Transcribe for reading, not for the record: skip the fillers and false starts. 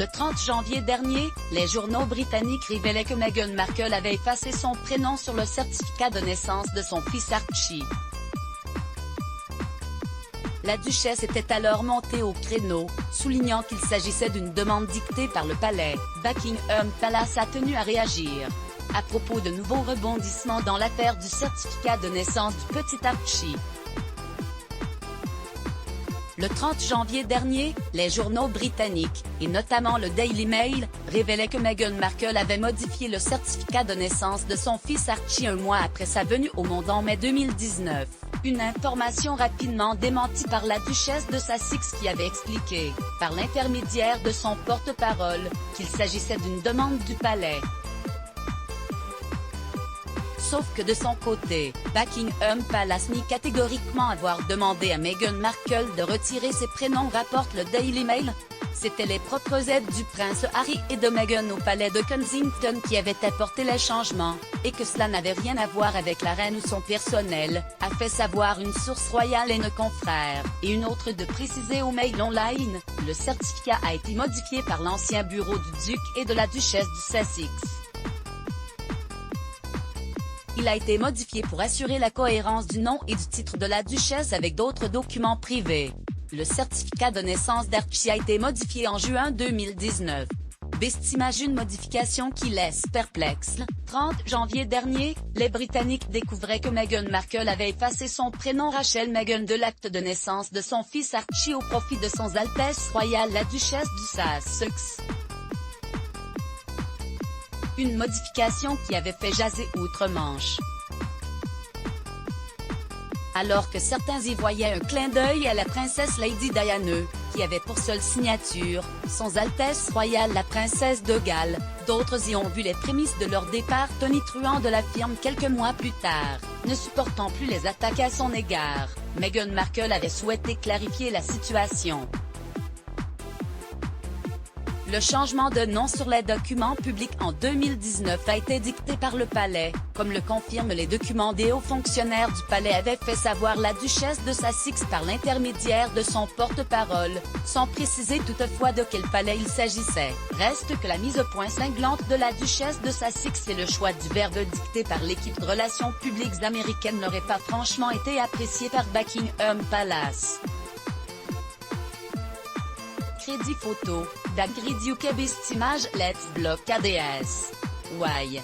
Le 30 janvier dernier, les journaux britanniques révélaient que Meghan Markle avait effacé son prénom sur le certificat de naissance de son fils Archie. La duchesse était alors montée au créneau, soulignant qu'il s'agissait d'une demande dictée par le palais. Buckingham Palace a tenu à réagir. À propos de nouveaux rebondissements dans l'affaire du certificat de naissance du petit Archie. Le 30 janvier dernier, les journaux britanniques, et notamment le Daily Mail, révélaient que Meghan Markle avait modifié le certificat de naissance de son fils Archie un mois après sa venue au monde en mai 2019. Une information rapidement démentie par la duchesse de Sussex qui avait expliqué, par l'intermédiaire de son porte-parole, qu'il s'agissait d'une demande du palais. Sauf que de son côté, Buckingham Palace nie catégoriquement avoir demandé à Meghan Markle de retirer ses prénoms, rapporte le Daily Mail. C'étaient les propres aides du prince Harry et de Meghan au palais de Kensington qui avaient apporté les changements, et que cela n'avait rien à voir avec la reine ou son personnel, a fait savoir une source royale et nos confrères, et une autre de préciser au Mail Online. Le certificat a été modifié par l'ancien bureau du duc et de la duchesse du Sussex. Il a été modifié pour assurer la cohérence du nom et du titre de la duchesse avec d'autres documents privés. Le certificat de naissance d'Archie a été modifié en juin 2019. Bestimage, une modification qui laisse perplexe. Le 30 janvier dernier, les Britanniques découvraient que Meghan Markle avait effacé son prénom Rachel Meghan de l'acte de naissance de son fils Archie au profit de Son Altesse Royale la Duchesse du Sussex. Une modification qui avait fait jaser outre-Manche. Alors que certains y voyaient un clin d'œil à la princesse Lady Diana, qui avait pour seule signature « Son Altesse Royale la Princesse de Galles », d'autres y ont vu les prémices de leur départ tonitruant de la firme quelques mois plus tard. Ne supportant plus les attaques à son égard, Meghan Markle avait souhaité clarifier la situation. Le changement de nom sur les documents publics en 2019 a été dicté par le palais, comme le confirment les documents. Des hauts fonctionnaires du palais avaient fait savoir la duchesse de Sussex par l'intermédiaire de son porte-parole, sans préciser toutefois de quel palais il s'agissait. Reste que la mise au point cinglante de la duchesse de Sussex et le choix du verbe dicté par l'équipe de relations publiques américaine n'auraient pas franchement été appréciés par Buckingham Palace. Crédit photo, d'Agrid UK. Bestimage, Let's Block ADS. Why?